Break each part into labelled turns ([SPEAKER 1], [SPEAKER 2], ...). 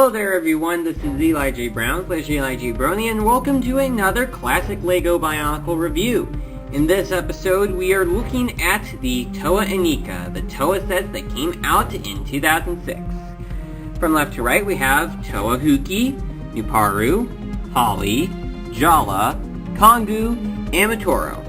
[SPEAKER 1] Hello there everyone, this is Eli J. Brown, Eli J. Brony, and welcome to another classic LEGO Bionicle review. In this episode, we are looking at the Toa Inika, the Toa set that came out in 2006. From left to right, we have Toa Huki, Nuparu, Holly, Jala, Kongu, and Matoran.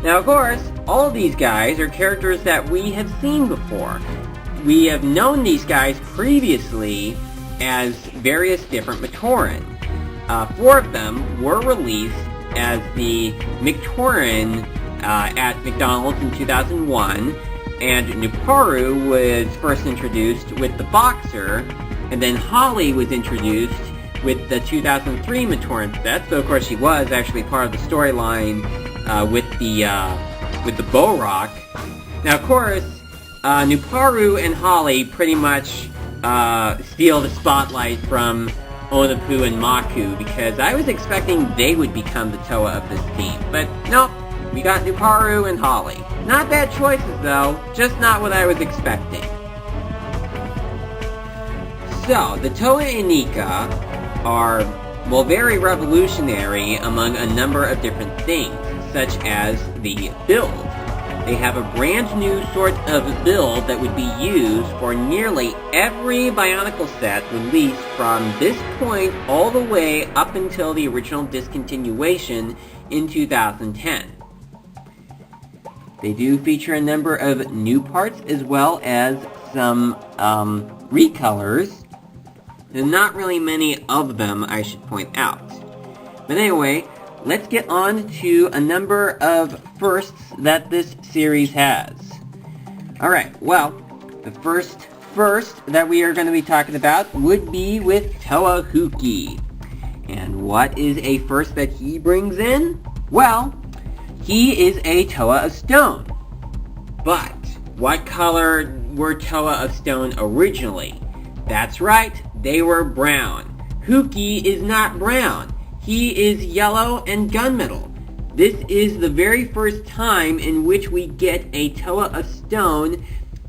[SPEAKER 1] Now of course, all of these guys are characters that we have seen before. We have known these guys previously as various different Matoran. 4 of them were released as the Matoran at McDonald's in 2001, and Nuparu was first introduced with the Boxer, and then Holly was introduced with the 2003 Matoran set, so of course she was actually part of the storyline with the Bow Rock. Now of course, Nuparu and Holly pretty much steal the spotlight from Onapu and Maku, because I was expecting they would become the Toa of this team. But nope, we got Nuparu and Holly. Not bad choices though, just not what I was expecting. So, the Toa Inika are, well, very revolutionary among a number of different things, such as the build. They have a brand new sort of build that would be used for nearly every Bionicle set released from this point all the way up until the original discontinuation in 2010. They do feature a number of new parts as well as some recolors. There are not really many of them, I should point out. But anyway, let's get on to a number of firsts that this series has. Alright, well, the first first that we are going to be talking about would be with Toa Huki. And what is a first that he brings in? Well, he is a Toa of Stone. But what color were Toa of Stone originally? That's right, they were brown. Huki is not brown. He is yellow and gunmetal. This is the very first time in which we get a Toa of Stone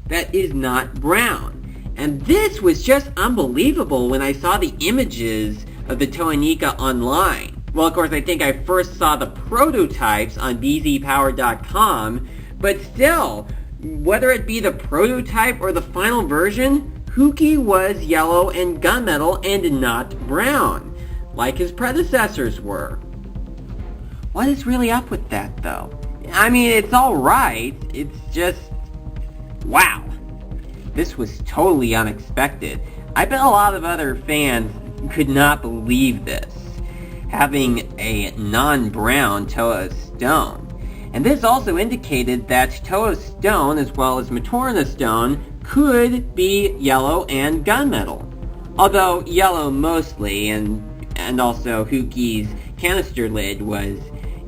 [SPEAKER 1] that is not brown. And this was just unbelievable when I saw the images of the Toa Inika online. Well, of course, I think I first saw the prototypes on bzpower.com, but still, whether it be the prototype or the final version, Huki was yellow and gunmetal and not brown, like his predecessors were. What is really up with that, though? I mean, it's alright, it's just... wow. This was totally unexpected. I bet a lot of other fans could not believe this, having a non-brown Toa of Stone. And this also indicated that Toa of Stone, as well as Matoran of Stone, could be yellow and gunmetal. Although yellow mostly, and also Huki's canister lid was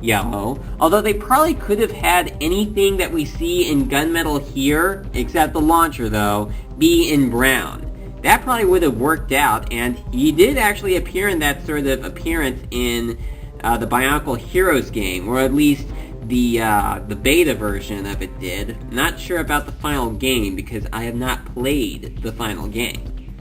[SPEAKER 1] yellow. Although they probably could have had anything that we see in gunmetal here, except the launcher though, be in brown. That probably would have worked out, and he did actually appear in that sort of appearance in the Bionicle Heroes game, or at least the beta version of it did. Not sure about the final game, because I have not played the final game.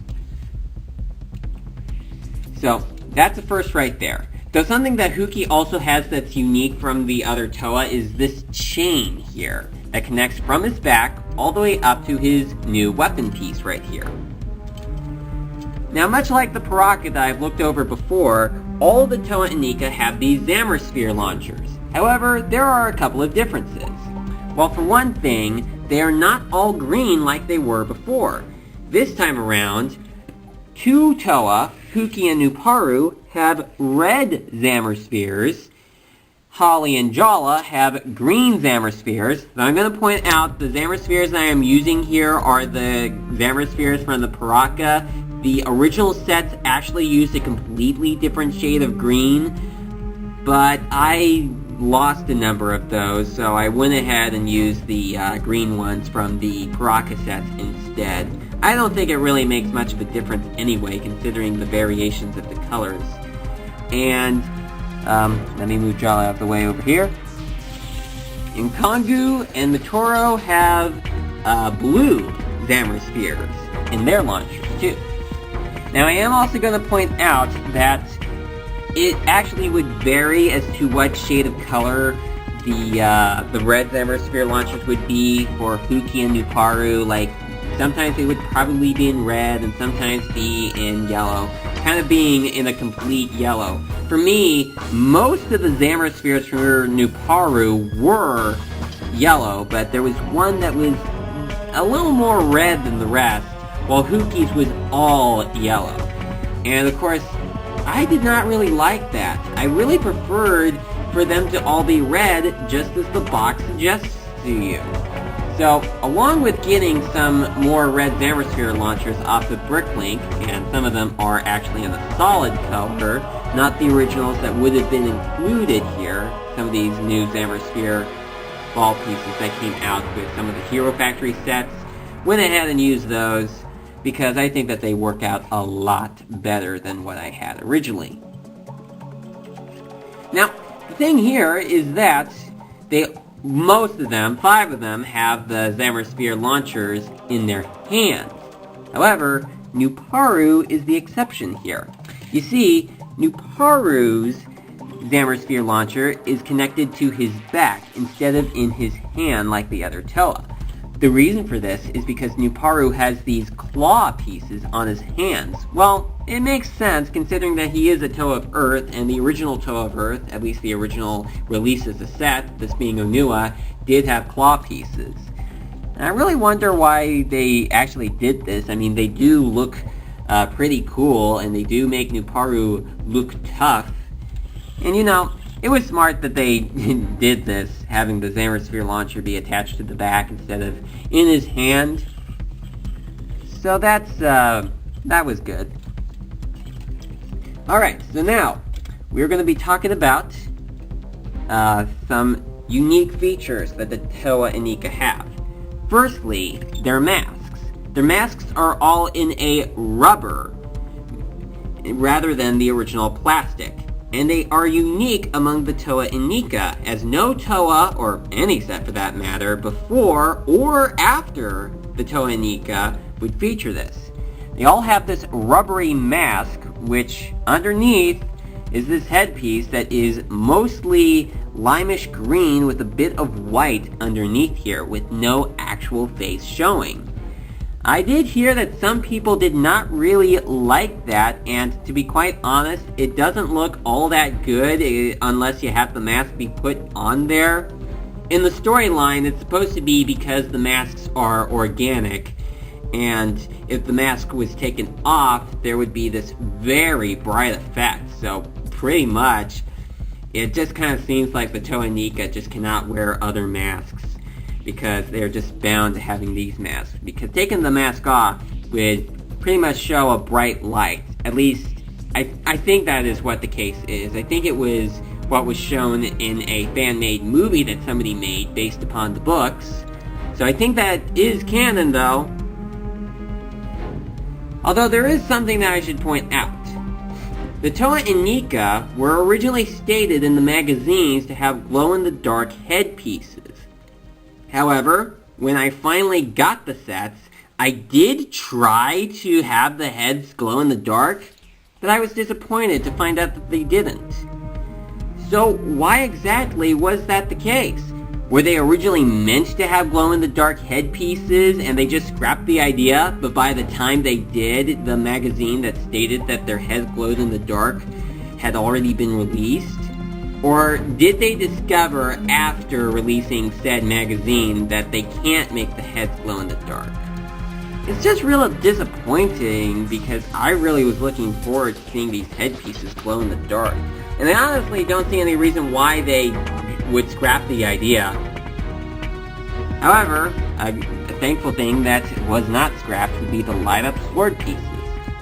[SPEAKER 1] So, that's a first right there. Though something that Huki also has that's unique from the other Toa is this chain here, that connects from his back all the way up to his new weapon piece right here. Now, much like the Paraka that I've looked over before, all the Toa Inika have these Zamersphere launchers. However, there are a couple of differences. Well, for one thing, they are not all green like they were before. This time around, 2 Toa, Huki and Nuparu, have red Zamerspheres. Holly and Jala have green Zamerspheres. Now I'm going to point out the Zamerspheres I am using here are the Zamerspheres from the Paraka. The original sets actually used a completely different shade of green, but I lost a number of those, so I went ahead and used the green ones from the Paraka sets instead. I don't think it really makes much of a difference anyway, considering the variations of the colors. And, let me move Jolly out of the way over here. And Kongu and Matoran have blue Zamerspheres in their launchers, too. Now I am also going to point out that it actually would vary as to what shade of color the red Zamasphere launchers would be for Huki and Nuparu. Like, sometimes they would probably be in red and sometimes be in yellow, kind of being in a complete yellow. For me, most of the Zamaspheres for Nuparu were yellow, but there was one that was a little more red than the rest, while Huki's was all yellow. And of course, I did not really like that. I really preferred for them to all be red, just as the box suggests to you. So, along with getting some more red Zamasphere launchers off of Bricklink, and some of them are actually in a solid color, not the originals that would have been included here, some of these new Zamasphere ball pieces that came out with some of the Hero Factory sets, went ahead and used those, because I think that they work out a lot better than what I had originally. Now, the thing here is that most of them, 5 of them, have the Zamasphere launchers in their hands. However, Nuparu is the exception here. You see, Nuparu's Zamasphere launcher is connected to his back instead of in his hand like the other Toa. The reason for this is because Nuparu has these claw pieces on his hands. Well, it makes sense considering that he is a Toa of Earth, and the original Toa of Earth, at least the original release as a set, this being Onua, did have claw pieces. And I really wonder why they actually did this. I mean, they do look pretty cool, and they do make Nuparu look tough. And you know, it was smart that they did this, having the Zamasphere launcher be attached to the back instead of in his hand. So that was good. Alright, so now, we're going to be talking about some unique features that the Toa Inika have. Firstly, their masks. Their masks are all in a rubber, rather than the original plastic. And they are unique among the Toa Inika, as no Toa, or any set for that matter, before or after the Toa Inika would feature this. They all have this rubbery mask, which underneath is this headpiece that is mostly limeish green with a bit of white underneath here, with no actual face showing. I did hear that some people did not really like that, and to be quite honest, it doesn't look all that good unless you have the mask be put on there. In the storyline, it's supposed to be because the masks are organic, and if the mask was taken off, there would be this very bright effect. So pretty much, it just kind of seems like the Toa Inika just cannot wear other masks, because they're just bound to having these masks. Because taking the mask off would pretty much show a bright light. At least, I think that is what the case is. I think it was what was shown in a fan-made movie that somebody made based upon the books. So I think that is canon, though. Although there is something that I should point out. The Toa Inika were originally stated in the magazines to have glow-in-the-dark headpieces. However, when I finally got the sets, I did try to have the heads glow in the dark, but I was disappointed to find out that they didn't. So why exactly was that the case? Were they originally meant to have glow-in-the-dark headpieces and they just scrapped the idea, but by the time they did, the magazine that stated that their heads glowed in the dark had already been released? Or did they discover after releasing said magazine that they can't make the heads glow in the dark? It's just real disappointing because I really was looking forward to seeing these headpieces glow in the dark. And I honestly don't see any reason why they would scrap the idea. However, a thankful thing that was not scrapped would be the light-up sword pieces.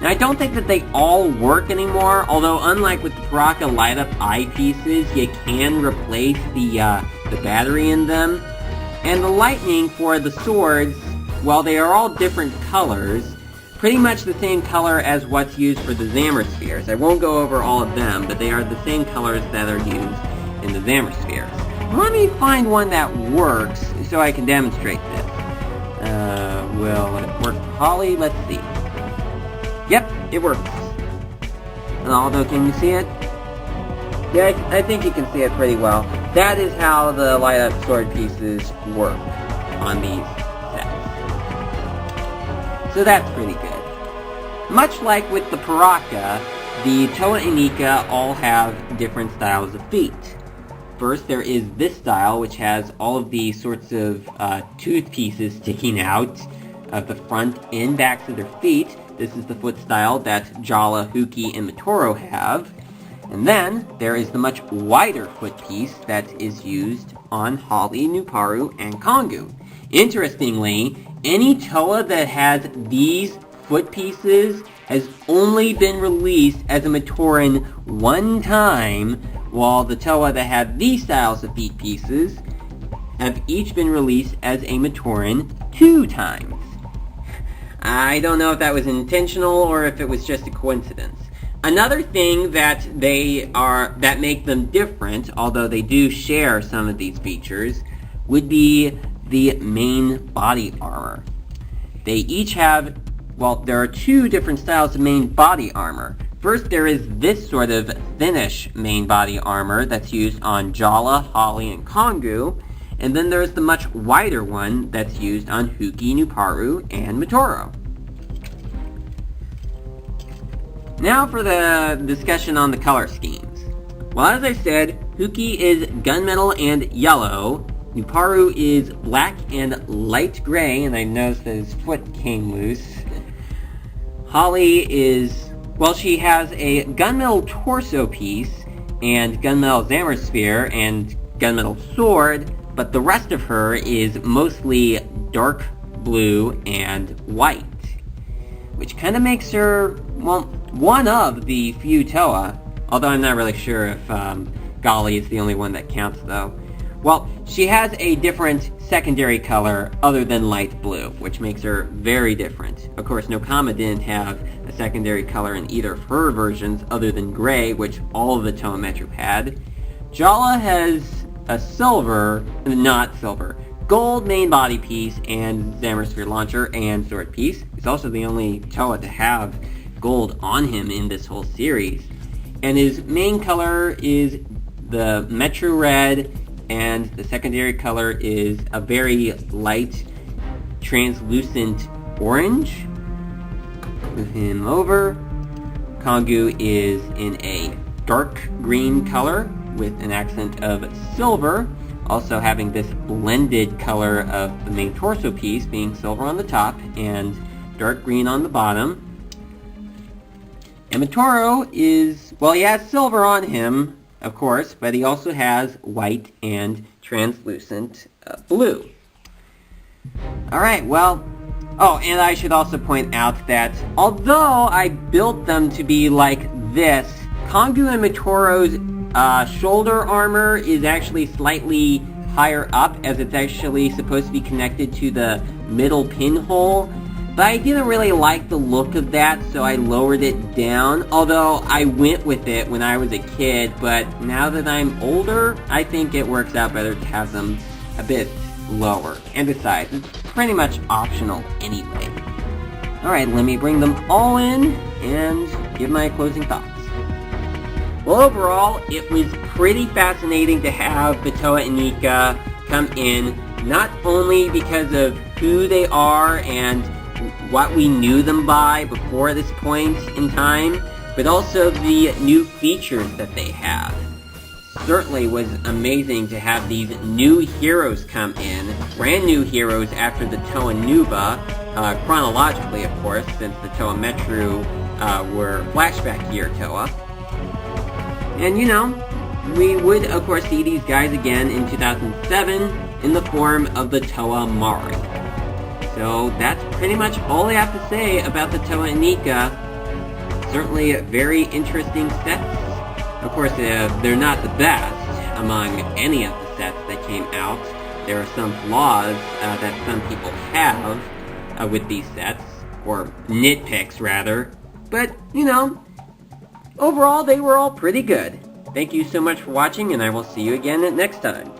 [SPEAKER 1] Now, I don't think that they all work anymore, although unlike with the Paraka light-up eyepieces, you can replace the battery in them. And the lightning for the swords, while they are all different colors, pretty much the same color as what's used for the Zamaspheres. I won't go over all of them, but they are the same colors that are used in the Zamaspheres. Let me find one that works so I can demonstrate this. Will it work for Holly? Let's see. Yep, it works. And although, can you see it? Yeah, I think you can see it pretty well. That is how the light-up sword pieces work on these sets. So that's pretty good. Much like with the Paraka, the Toa Inika all have different styles of feet. First, there is this style, which has all of these sorts of tooth pieces sticking out of the front and backs of their feet. This is the foot style that Jala, Huki, and Matoran have. And then, there is the much wider foot piece that is used on Holly, Nuparu, and Kongu. Interestingly, any Toa that has these foot pieces has only been released as a Matoran one time, while the Toa that have these styles of feet pieces have each been released as a Matoran 2 times. I don't know if that was intentional or if it was just a coincidence. Another thing that make them different, although they do share some of these features, would be the main body armor. They each have, well, there are 2 different styles of main body armor. First, there is this sort of thinnish main body armor that's used on Jala, Holly, and Kongu, and then there's the much wider one that's used on Huki, Nuparu, and Matoran. Now for the discussion on the color schemes. Well, as I said, Huki is gunmetal and yellow, Nuparu is black and light gray, and I noticed that his foot came loose. Holly is, well, she has a gunmetal torso piece, and gunmetal Zammer Spear, and gunmetal sword, but the rest of her is mostly dark blue and white, which kind of makes her, well, one of the few Toa, although I'm not really sure if Gali is the only one that counts, though. Well, she has a different secondary color other than light blue, which makes her very different. Of course, Nokama didn't have a secondary color in either of her versions other than gray, which all of the Toa Metro had. Jala has a gold main body piece and Zammer Sphere launcher and sword piece. He's also the only Toa to have gold on him in this whole series. And his main color is the Metro Red, and the secondary color is a very light, translucent orange. Move him over. Kongu is in a dark green color with an accent of silver, also having this blended color of the main torso piece being silver on the top and dark green on the bottom. And Matoran is, well, he has silver on him, of course, but he also has white and translucent blue. Alright, well, oh, and I should also point out that although I built them to be like this, Kongu and Matoran's shoulder armor is actually slightly higher up, as it's actually supposed to be connected to the middle pinhole. But I didn't really like the look of that, so I lowered it down, although I went with it when I was a kid, but now that I'm older, I think it works out better to have them a bit lower. And besides, it's pretty much optional anyway. Alright, let me bring them all in and give my closing thoughts. Well, overall, it was pretty fascinating to have the Toa Inika come in, not only because of who they are and what we knew them by before this point in time, but also the new features that they have. Certainly was amazing to have these new heroes come in, brand new heroes after the Toa Nuba, chronologically of course, since the Toa Metru were flashback year Toa. And you know, we would of course see these guys again in 2007 in the form of the Toa Mari. So that's pretty much all I have to say about the Toa Inika. Certainly very interesting sets. Of course, they're not the best among any of the sets that came out. There are some flaws that some people have with these sets, or nitpicks rather. But, you know, overall they were all pretty good. Thank you so much for watching, and I will see you again next time.